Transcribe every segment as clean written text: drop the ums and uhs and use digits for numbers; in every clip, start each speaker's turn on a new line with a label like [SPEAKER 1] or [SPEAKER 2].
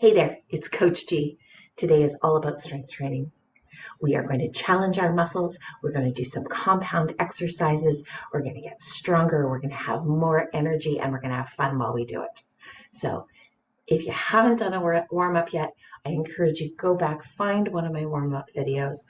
[SPEAKER 1] Hey there, it's Coach G. Today is all about strength training. We are going to challenge our muscles. We're going to do some compound exercises. We're going to get stronger. We're going to have more energy and we're going to have fun while we do it. So if you haven't done a warm-up yet, I encourage you to go back, find one of my warm-up videos,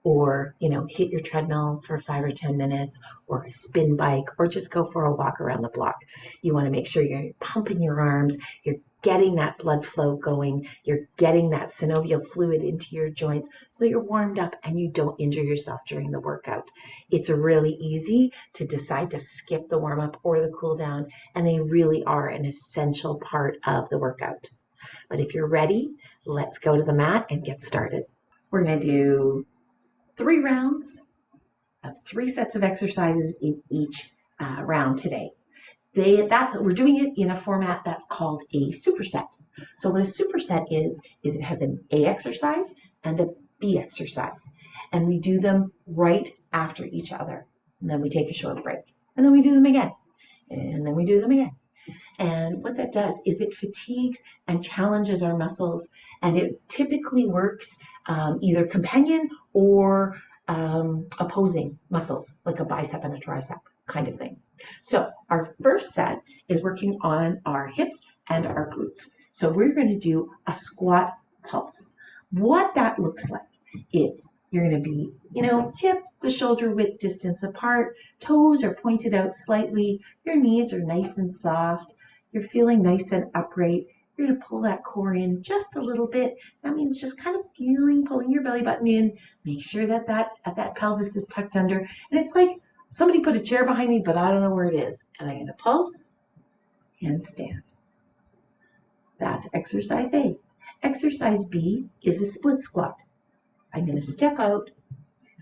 [SPEAKER 1] or hit your treadmill for 5 or 10 minutes, or a spin bike, or just go for a walk around the block. You want to make sure you're pumping your arms, you're getting that blood flow going, you're getting that synovial fluid into your joints so that you're warmed up and you don't injure yourself during the workout. It's really easy to decide to skip the warm-up or the cool down, and they really are an essential part of the workout. But if you're ready, let's go to the mat and get started. We're going to do 3 rounds of 3 sets of exercises in each round today. We're doing it in a format that's called a superset. So what a superset is it has an A exercise and a B exercise. And we do them right after each other. And then we take a short break. And then we do them again. And then we do them again. And what that does is it fatigues and challenges our muscles, and it typically works either companion or opposing muscles, like a bicep and a tricep kind of thing. So our first set is working on our hips and our glutes. So we're going to do a squat pulse. What that looks like is you're going to be, hip to shoulder width distance apart, toes are pointed out slightly, your knees are nice and soft, you're feeling nice and upright. You're going to pull that core in just a little bit. That means just kind of pulling your belly button in. Make sure that pelvis is tucked under. And it's like somebody put a chair behind me, but I don't know where it is. And I'm going to pulse and stand. That's exercise A. Exercise B is a split squat. I'm going to step out,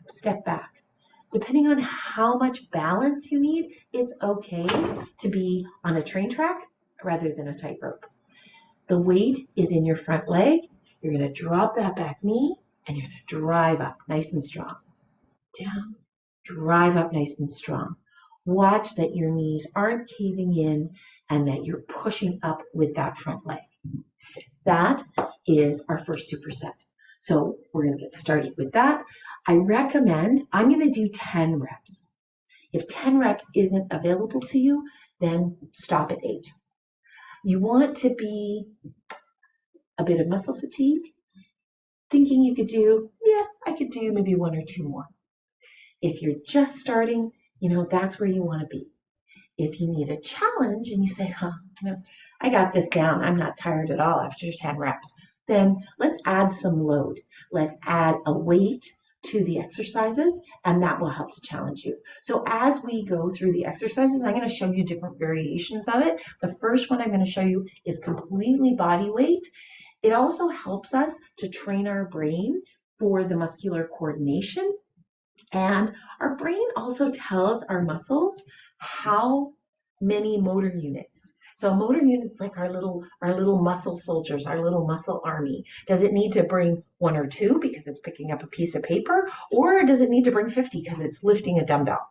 [SPEAKER 1] step back. Depending on how much balance you need, it's okay to be on a train track rather than a tightrope. The weight is in your front leg. You're going to drop that back knee and you're going to drive up nice and strong. Down, drive up nice and strong. Watch that your knees aren't caving in and that you're pushing up with that front leg. That is our first superset. So we're going to get started with that. I'm going to do 10 reps. If 10 reps isn't available to you, then stop at 8. You want to be a bit of muscle fatigue, thinking you could do, I could do maybe 1 or 2 more. If you're just starting, that's where you want to be. If you need a challenge and you say, I got this down, I'm not tired at all after 10 reps, then let's add some load. Let's add a weight to the exercises, and that will help to challenge you. So as we go through the exercises, I'm going to show you different variations of it. The first one I'm going to show you is completely body weight. It also helps us to train our brain for the muscular coordination. And our brain also tells our muscles how many motor units. So a motor unit is like our little muscle soldiers, our little muscle army. Does it need to bring 1 or 2 because it's picking up a piece of paper, or does it need to bring 50 because it's lifting a dumbbell,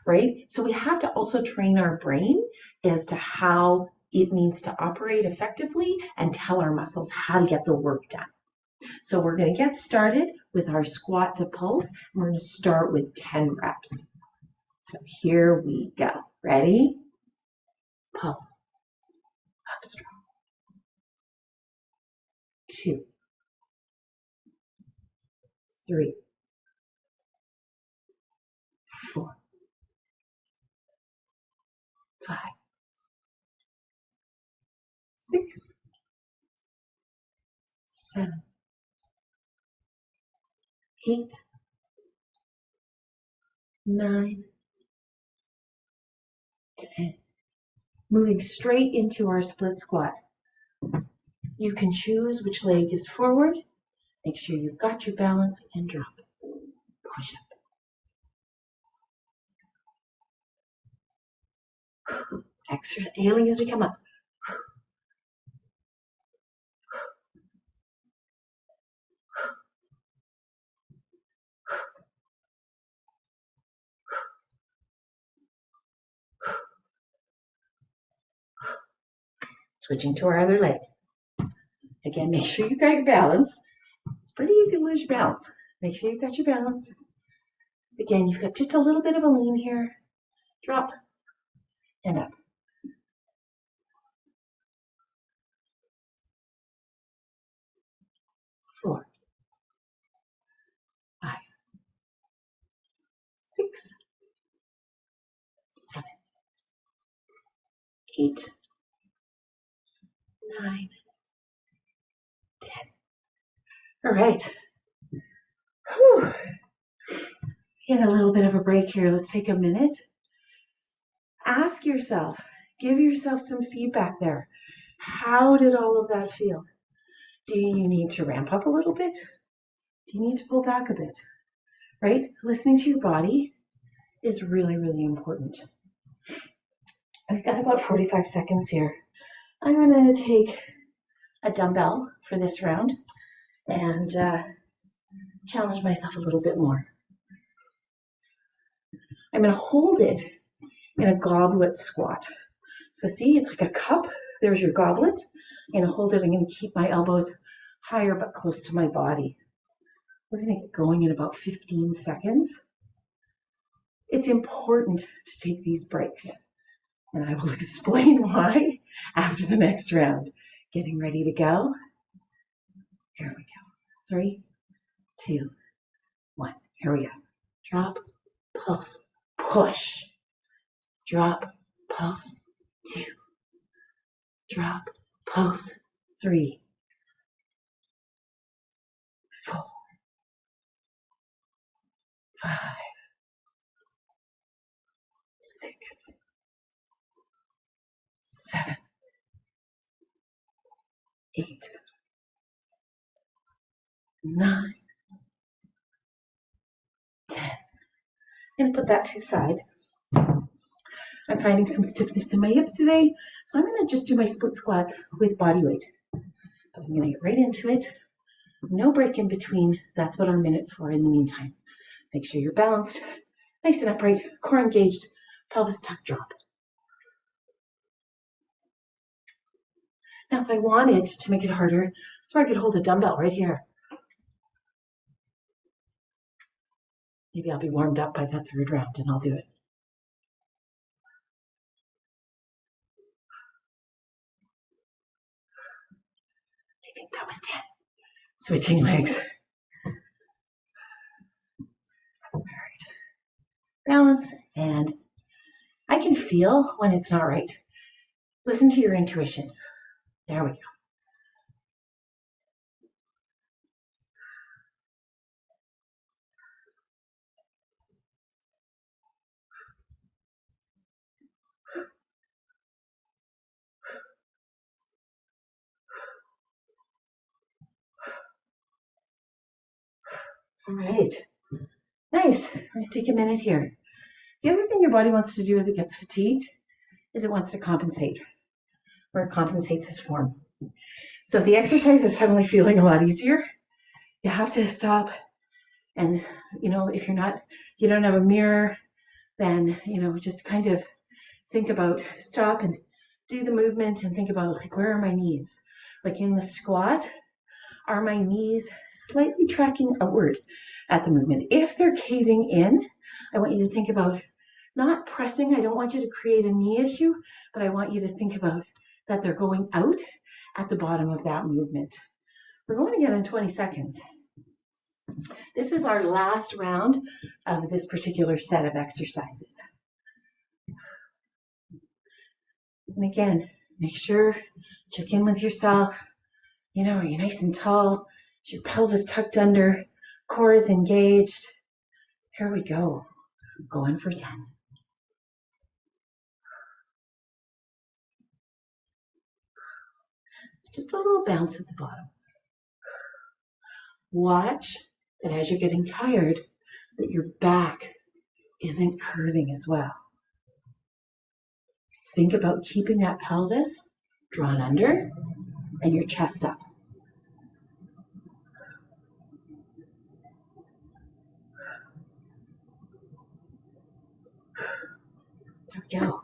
[SPEAKER 1] right? So we have to also train our brain as to how it needs to operate effectively and tell our muscles how to get the work done. So we're going to get started with our squat to pulse. We're going to start with 10 reps. So here we go. Ready? Pulse. Up strong. 2, 3, 4, 5, 6, 7, 8, 9, 10. Moving straight into our split squat. You can choose which leg is forward. Make sure you've got your balance and drop. Push up. Exhaling as we come up. Switching to our other leg. Again, make sure you got your balance. It's pretty easy to lose your balance. Make sure you've got your balance. Again, you've got just a little bit of a lean here. Drop and up. 4, 5, 6, 7, 8, 9, 10. All right. Whew. Get a little bit of a break here. Let's take a minute. Ask yourself, give yourself some feedback there. How did all of that feel? Do you need to ramp up a little bit? Do you need to pull back a bit? Right? Listening to your body is really, really important. I've got about 45 seconds here. I'm going to take a dumbbell for this round and challenge myself a little bit more. I'm going to hold it in a goblet squat. So see, it's like a cup. There's your goblet. I'm going to hold it. I'm going to keep my elbows higher but close to my body. We're going to get going in about 15 seconds. It's important to take these breaks, and I will explain why after the next round. Getting ready to go. Here we go. 3, 2, 1. Here we go. Drop, pulse, push. Drop, pulse, 2. Drop, pulse, 3, 4, 5, 6, 7, 8, 9, 10. I'm going to put that to the side. I'm finding some stiffness in my hips today, so I'm going to just do my split squats with body weight. But I'm going to get right into it. No break in between. That's what our minute's for in the meantime. Make sure you're balanced, nice and upright, core engaged, pelvis tuck drop. Now, if I wanted to make it harder, that's where I could hold a dumbbell right here. Maybe I'll be warmed up by that third round and I'll do it. I think that was 10. Switching legs. All right. Balance, and I can feel when it's not right. Listen to your intuition. There we go. All right. Nice. We're going to take a minute here. The other thing your body wants to do as it gets fatigued is it wants to compensate, or it compensates as form. So if the exercise is suddenly feeling a lot easier, you have to stop. And, if you don't have a mirror, then, just kind of think about, stop and do the movement and think about, like, where are my knees? Like in the squat, are my knees slightly tracking outward at the movement? If they're caving in, I want you to think about not pressing. I don't want you to create a knee issue, but I want you to think about that they're going out at the bottom of that movement. We're going again in 20 seconds. This is our last round of this particular set of exercises. And again, make sure, check in with yourself. Are you nice and tall? Is your pelvis tucked under? Core is engaged? Here we go. Going for 10. It's just a little bounce at the bottom. Watch that as you're getting tired, that your back isn't curving as well. Think about keeping that pelvis drawn under and your chest up. There we go.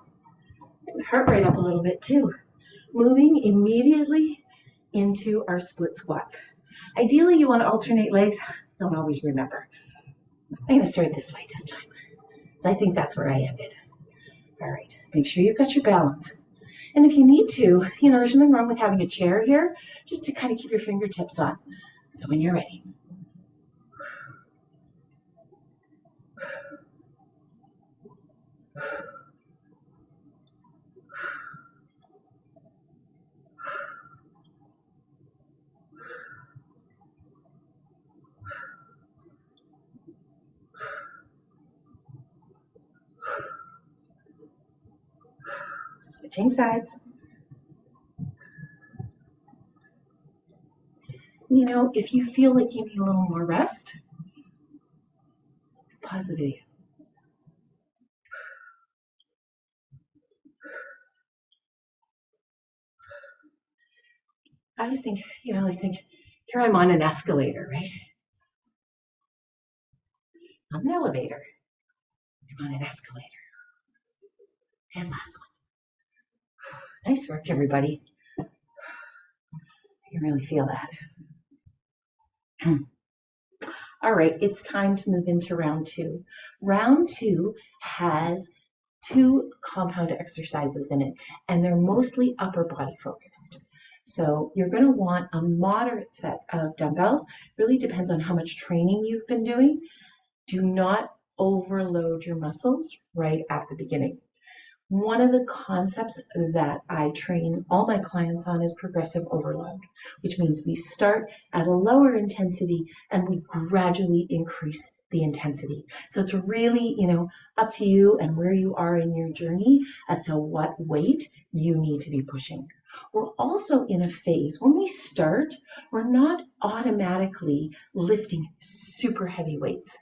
[SPEAKER 1] Get the heart rate up a little bit too. Moving immediately into our split squats. Ideally, you want to alternate legs. Don't always remember. I'm going to start this way this time. So I think that's where I ended. All right, make sure you've got your balance. And if you need to, there's nothing wrong with having a chair here just to kind of keep your fingertips on. So when you're ready. Switching sides. If you feel like you need a little more rest, pause the video. I always think, here I'm on an escalator, right? Not an elevator. I'm on an escalator. And last one. Nice work, everybody. I can really feel that. All right, it's time to move into round 2. Round 2 has 2 compound exercises in it, and they're mostly upper body focused. So you're going to want a moderate set of dumbbells. Really depends on how much training you've been doing. Do not overload your muscles right at the beginning. One of the concepts that I train all my clients on is progressive overload, which means we start at a lower intensity and we gradually increase the intensity. So it's really, up to you and where you are in your journey as to what weight you need to be pushing. We're also in a phase when we start, we're not automatically lifting super heavy weights.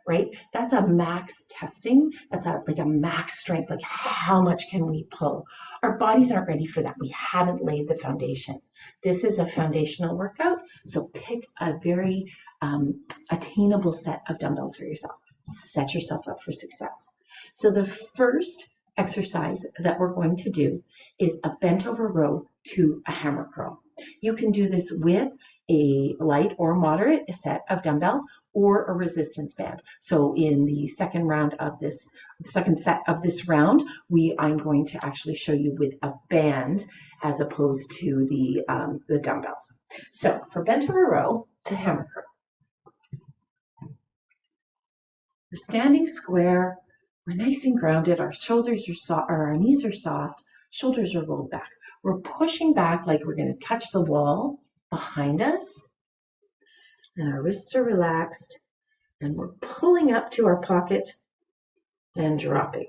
[SPEAKER 1] Right? That's a max testing. That's like a max strength, like how much can we pull? Our bodies aren't ready for that. We haven't laid the foundation. This is a foundational workout, so pick a very attainable set of dumbbells for yourself. Set yourself up for success. So the first exercise that we're going to do is a bent over row to a hammer curl. You can do this with a light or moderate set of dumbbells or a resistance band. So in the second set of this round, I'm going to actually show you with a band as opposed to the dumbbells. So for bent over row to hammer curl. We're standing square, we're nice and grounded, our shoulders are soft, our knees are soft, shoulders are rolled back. We're pushing back like we're going to touch the wall behind us, and our wrists are relaxed, and we're pulling up to our pocket and dropping.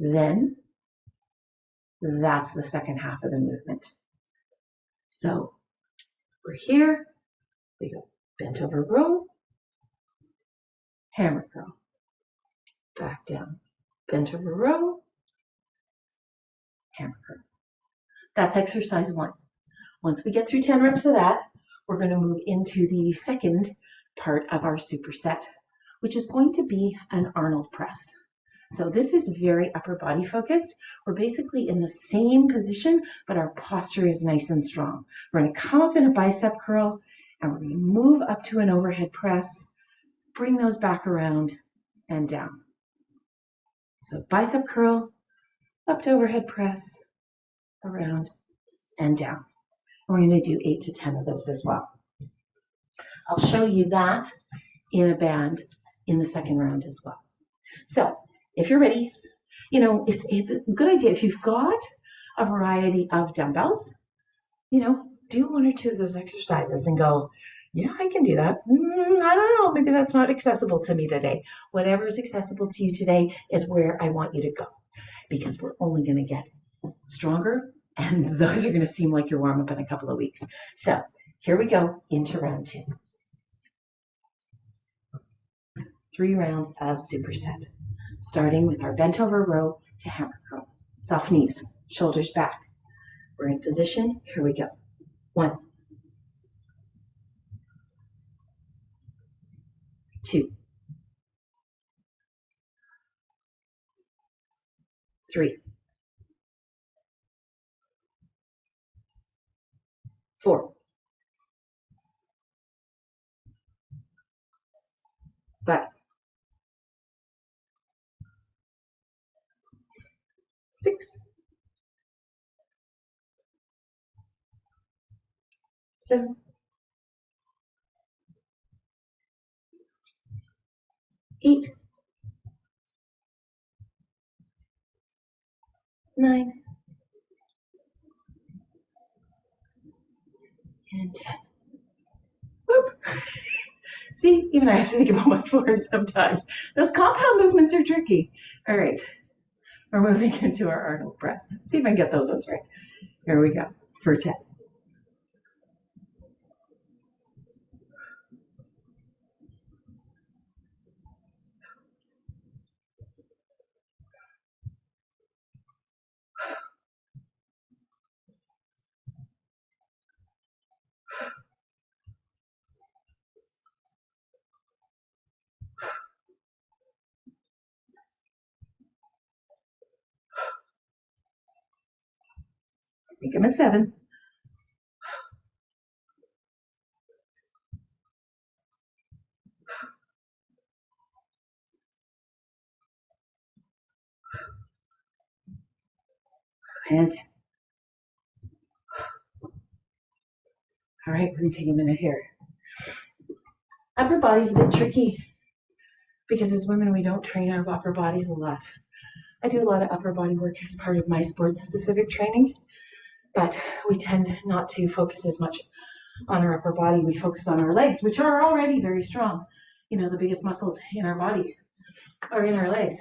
[SPEAKER 1] Then that's the second half of the movement. So we're here, we go bent over row, hammer curl, back down, bent over row, hammer curl. That's exercise 1. Once we get through 10 reps of that, we're going to move into the second part of our superset, which is going to be an Arnold press. So this is very upper body focused. We're basically in the same position, but our posture is nice and strong. We're going to come up in a bicep curl, and we're going to move up to an overhead press, bring those back around and down. So bicep curl, up to overhead press, around and down. We're going to do 8 to 10 of those as well. I'll show you that in a band in the second round as well. So if you're ready, it's a good idea. If you've got a variety of dumbbells, do 1 or 2 of those exercises and go, yeah, I can do that. I don't know, maybe that's not accessible to me today. Whatever is accessible to you today is where I want you to go, because we're only going to get stronger, and those are going to seem like your warm-up in a couple of weeks. So here we go into round 2. 3 rounds of superset, starting with our bent over row to hammer curl. Soft knees, shoulders back. We're in position. Here we go. 1, 2, 3, 4, 5, 6, 7, 8, 9, and 10. Whoop. See, even I have to think about my form sometimes. Those compound movements are tricky. All right, we're moving into our Arnold press. See if I can get those ones right. Here we go for 10. I think I'm at 7. And 10. All right, we're going to take a minute here. Upper body's a bit tricky because as women, we don't train our upper bodies a lot. I do a lot of upper body work as part of my sports-specific training, but we tend not to focus as much on our upper body. We focus on our legs, which are already very strong. You know, the biggest muscles in our body are in our legs.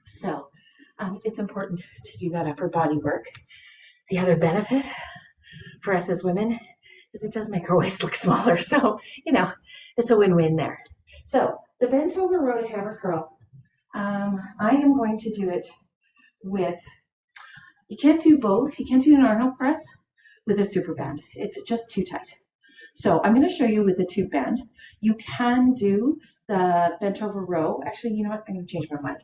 [SPEAKER 1] So it's important to do that upper body work. The other benefit for us as women is it does make our waist look smaller. So, you know, it's a win-win there. So the bent over row to hammer curl, I am going to do it with, you can't do both. You can't do an Arnold press with a super band. It's just too tight. So I'm going to show you with the tube band. You can do the bent over row. Actually, you know what? I'm going to change my mind.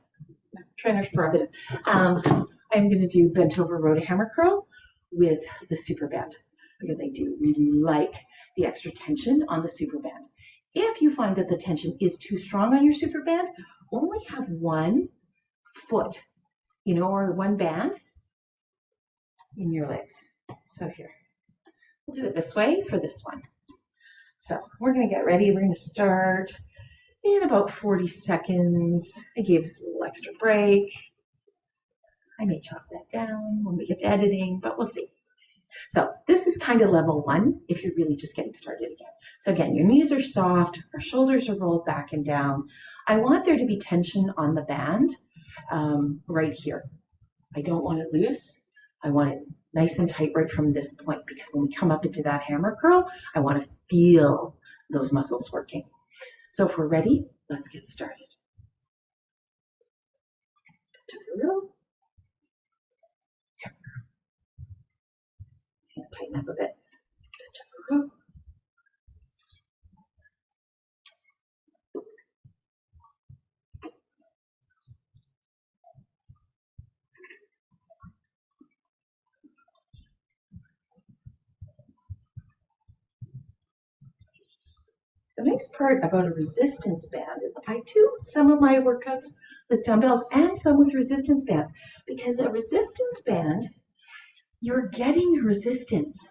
[SPEAKER 1] Trainer's prerogative. I'm going to do bent over row to hammer curl with the super band because I do really like the extra tension on the super band. If you find that the tension is too strong on your super band, only have one foot, you know, or one band in your legs. So here, we'll do it this way for this one. So we're going to get ready. We're going to start in about 40 seconds. I gave us a little extra break. I may chop that down when we get to editing, but we'll see. So this is kind of level 1 if you're really just getting started again. So again, your knees are soft, our shoulders are rolled back and down. I want there to be tension on the band right here. I don't want it loose. I want it nice and tight right from this point because when we come up into that hammer curl, I want to feel those muscles working. So if we're ready, let's get started. Tighten up a bit. The nice part about a resistance band is I do some of my workouts with dumbbells and some with resistance bands because a resistance band, you're getting resistance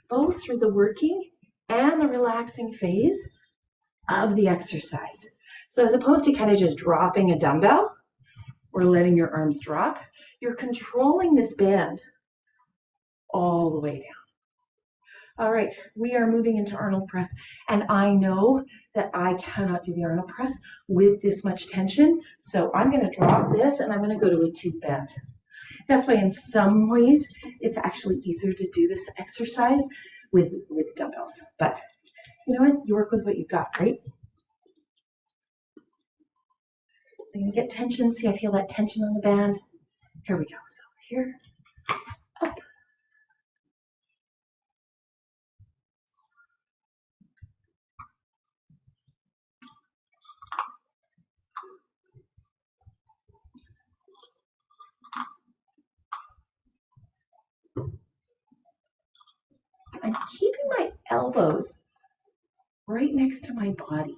[SPEAKER 1] both through the working and the relaxing phase of the exercise. So as opposed to kind of just dropping a dumbbell or letting your arms drop, you're controlling this band all the way down. All right, we are moving into Arnold press, and I know that I cannot do the Arnold press with this much tension, so I'm going to drop this and I'm going to go to a tube band. That's why in some ways it's actually easier to do this exercise with dumbbells, but you know what? You work with what you've got, right? So I'm going to get tension. See, I feel that tension on the band. Here we go. So here, up. keeping my elbows right next to my body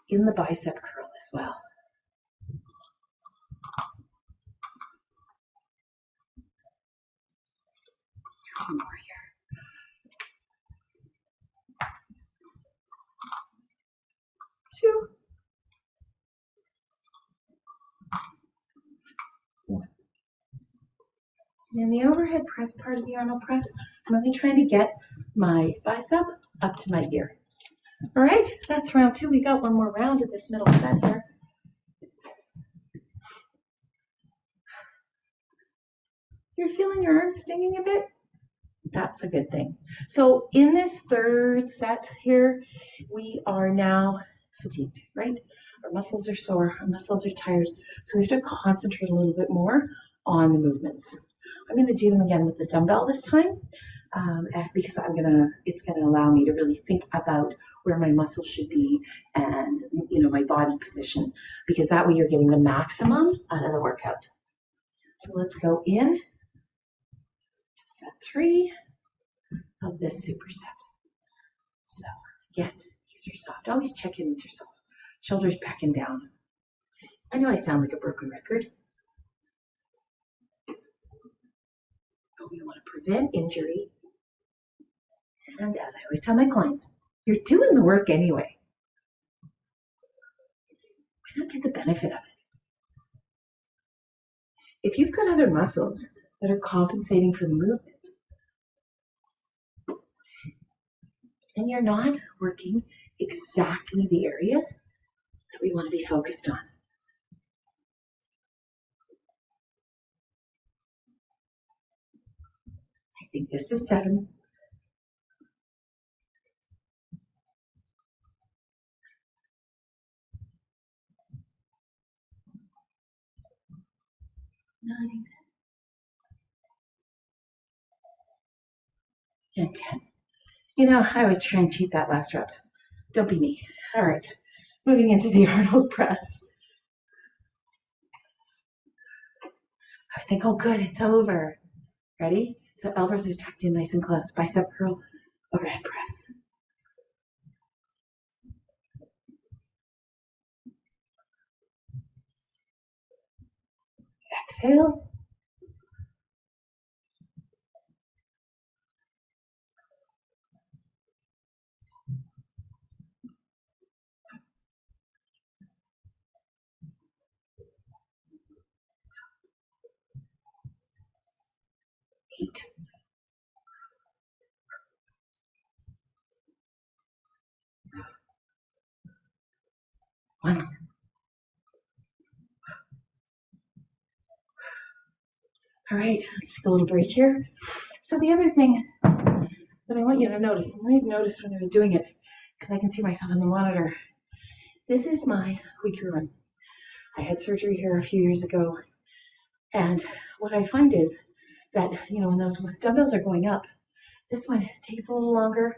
[SPEAKER 1] in the bicep curl as well. 3 more here. 2, 1. And in the overhead press part of the Arnold press, I'm really trying to get my bicep up to my ear. All right, that's round 2. We got one more round of this middle set here. You're feeling your arms stinging a bit? That's a good thing. So in this third set here, we are now fatigued, right? Our muscles are sore, our muscles are tired. So we have to concentrate a little bit more on the movements. I'm going to do them again with the dumbbell this time because it's going to allow me to really think about where my muscles should be and my body position, because that way you're getting the maximum out of the workout. So let's go in to set 3 of this superset. So again, knees are soft. Always check in with yourself. Shoulders back and down. I know I sound like a broken record, but we want to prevent injury. And as I always tell my clients, you're doing the work anyway. Why not get the benefit of it? If you've got other muscles that are compensating for the movement, then you're not working exactly the areas that we want to be focused on. I think this is 7. 9 and 10. I always try and cheat that last rep. Don't be me. All right, moving into the Arnold press. I always think, oh good, it's over. Ready? So elbows are tucked in nice and close. Bicep curl, overhead press. Exhale. Eight. One. All right, let's take a little break here. So the other thing that I want you to notice, and I've noticed when I was doing it, because I can see myself on the monitor, this is my weaker one. I had surgery here a few years ago, and what I find is that, when those dumbbells are going up, this one takes a little longer,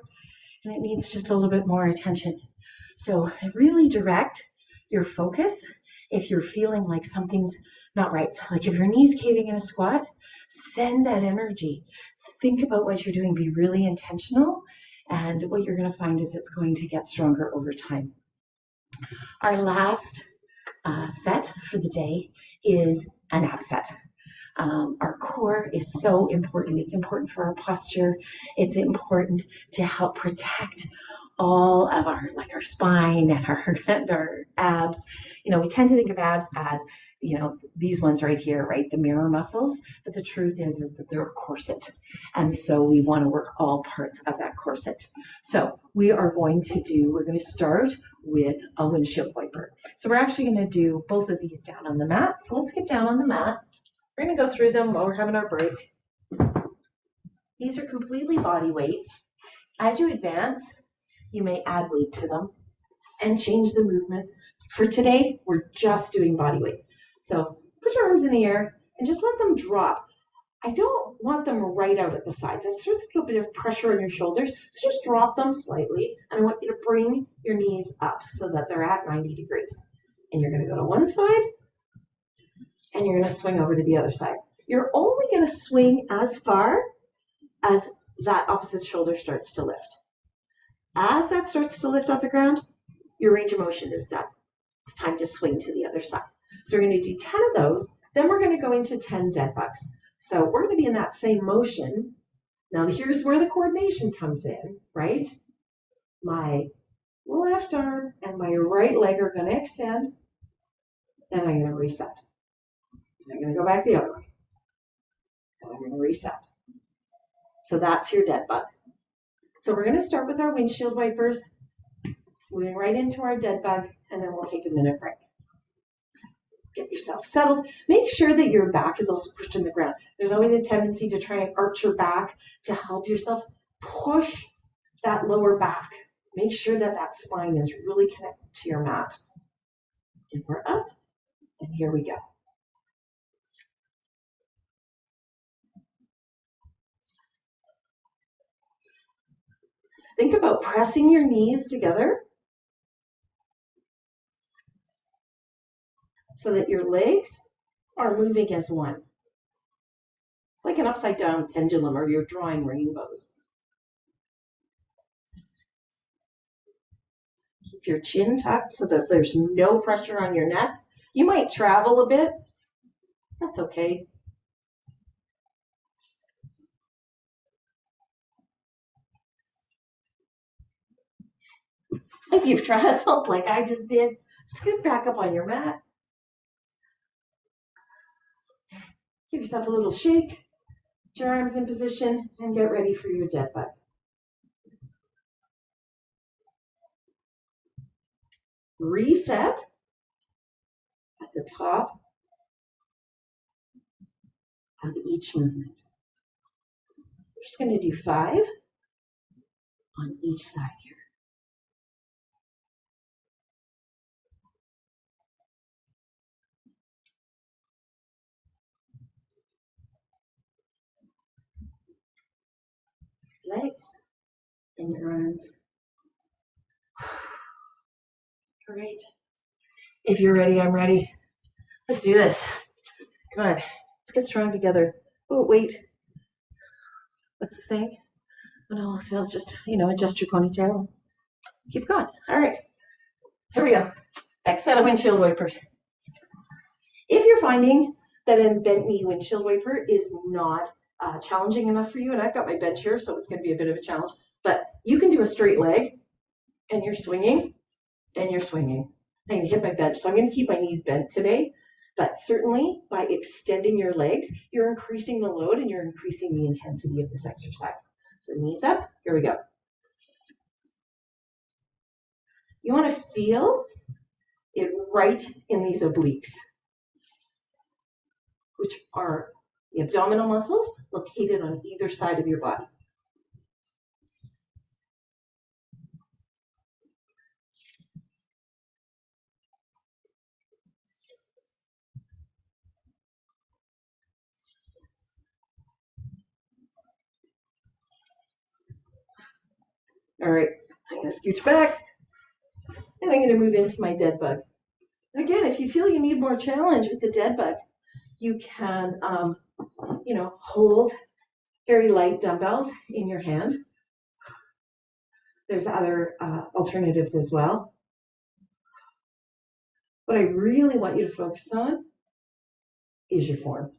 [SPEAKER 1] and it needs just a little bit more attention. So really direct your focus if you're feeling like something's not right. Like if your knee's caving in a squat, send that energy. Think about what you're doing. Be really intentional. And what you're going to find is it's going to get stronger over time. Our last set for the day is an ab set. Our core is so important. It's important for our posture. It's important to help protect all of our spine and our abs. We tend to think of abs as, these ones right here, right? The mirror muscles. But the truth is that they're a corset. And so we want to work all parts of that corset. So we're going to start with a windshield wiper. So we're actually going to do both of these down on the mat. So let's get down on the mat. We're going to go through them while we're having our break. These are completely body weight. As you advance, you may add weight to them and change the movement. For today, we're just doing body weight. So put your arms in the air and just let them drop. I don't want them right out at the sides. That starts to put a bit of pressure on your shoulders. So just drop them slightly. And I want you to bring your knees up so that they're at 90 degrees. And you're going to go to one side and you're going to swing over to the other side. You're only going to swing as far as that opposite shoulder starts to lift. As that starts to lift off the ground, your range of motion is done. It's time to swing to the other side. So we're going to do 10 of those. Then we're going to go into 10 dead bugs. So we're going to be in that same motion. Now here's where the coordination comes in, right? My left arm and my right leg are going to extend. Then I'm going to reset. I'm going to go back the other way. And I'm going to reset. So that's your dead bug. So we're going to start with our windshield wipers, moving right into our dead bug, and then we'll take a minute break. So get yourself settled. Make sure that your back is also pushed in the ground. There's always a tendency to try and arch your back to help yourself push that lower back. Make sure that that spine is really connected to your mat. And we're up, and here we go. Think about pressing your knees together so that your legs are moving as one. It's like an upside down pendulum, or you're drawing rainbows. Keep your chin tucked so that there's no pressure on your neck. You might travel a bit. That's okay. If you've traveled like I just did, scoot back up on your mat. Give yourself a little shake. Get your arms in position and get ready for your dead bug. Reset at the top of each movement. We're just going to do 5 on each side here. Legs and your arms. Great. If you're ready, I'm ready. Let's do this. Come on. Let's get strong together. Oh, wait. What's the saying? When all else fails, just, adjust your ponytail. Keep going. All right. Here we go. Next set of windshield wipers. If you're finding that a bent knee windshield wiper is not challenging enough for you, and I've got my bench here, so it's going to be a bit of a challenge, but you can do a straight leg, and you're swinging, and you're swinging. I can hit my bench, so I'm going to keep my knees bent today, but certainly by extending your legs, you're increasing the load and you're increasing the intensity of this exercise. So knees up, here we go. You want to feel it right in these obliques, which are the abdominal muscles located on either side of your body. All right, I'm going to scooch back, and I'm going to move into my dead bug. Again, if you feel you need more challenge with the dead bug, you can, hold very light dumbbells in your hand. There's other alternatives as well. What I really want you to focus on is your form.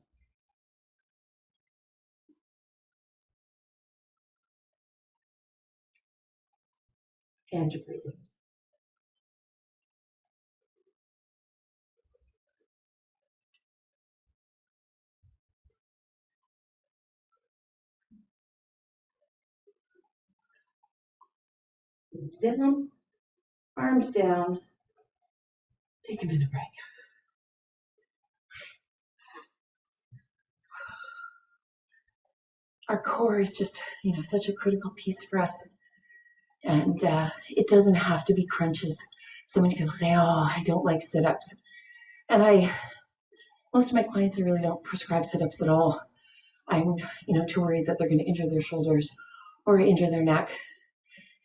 [SPEAKER 1] And your breathing. Knees down, arms down. Take a minute break. Our core is just, such a critical piece for us. And it doesn't have to be crunches. So many people say, oh, I don't like sit-ups. And most of my clients, I really don't prescribe sit-ups at all. I'm, too worried that they're going to injure their shoulders or injure their neck.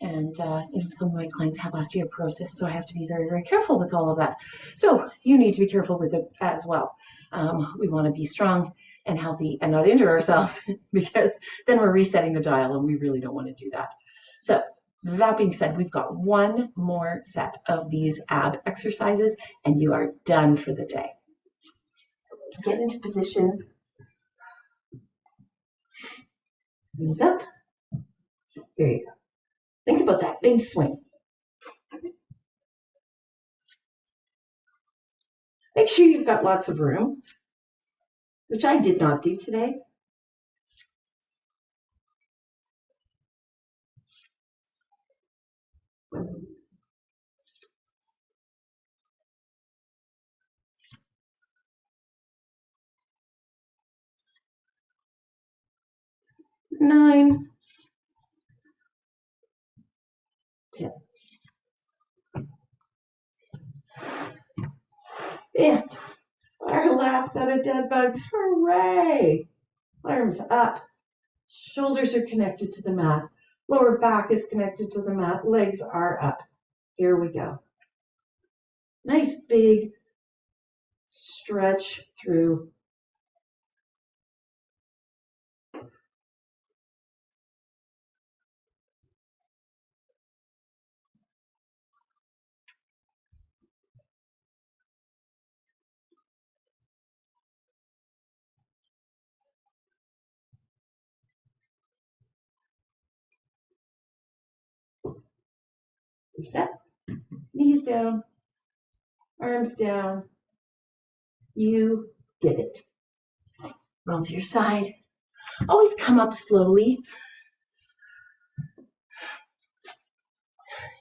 [SPEAKER 1] And, some of my clients have osteoporosis, so I have to be very, very careful with all of that. So you need to be careful with it as well. We want to be strong and healthy and not injure ourselves because then we're resetting the dial and we really don't want to do that. So that being said, we've got one more set of these ab exercises and you are done for the day. So let's get into position. Knees up. Here you go. Think about that big swing. Make sure you've got lots of room, which I did not do today. Nine, 10. And our last set of dead bugs. Hooray! Arms up. Shoulders are connected to the mat. Lower back is connected to the mat. Legs are up. Here we go. Nice big stretch through. Reset. Knees down. Arms down. You did it. Roll to your side. Always come up slowly.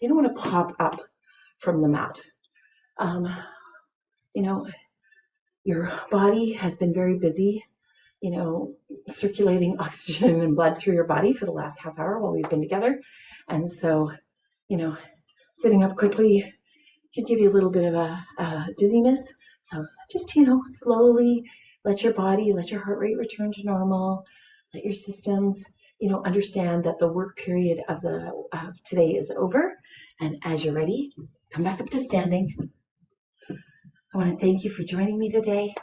[SPEAKER 1] You don't want to pop up from the mat. You know, your body has been very busy, you know, circulating oxygen and blood through your body for the last half hour while we've been together. And so, you know, sitting up quickly can give you a little bit of a dizziness. So just, you know, slowly let your body, let your heart rate return to normal. Let your systems, you know, understand that the work period of today is over. And as you're ready, come back up to standing. I want to thank you for joining me today.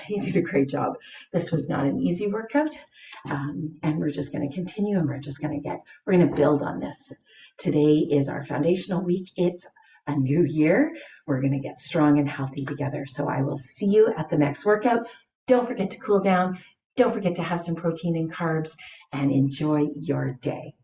[SPEAKER 1] You did a great job. This was not an easy workout, and we're just going to continue, and we're going to build on this. Today is our foundational week. It's a new year. We're going to get strong and healthy together. So I will see you at the next workout. Don't forget to cool down. Don't forget to have some protein and carbs, and enjoy your day.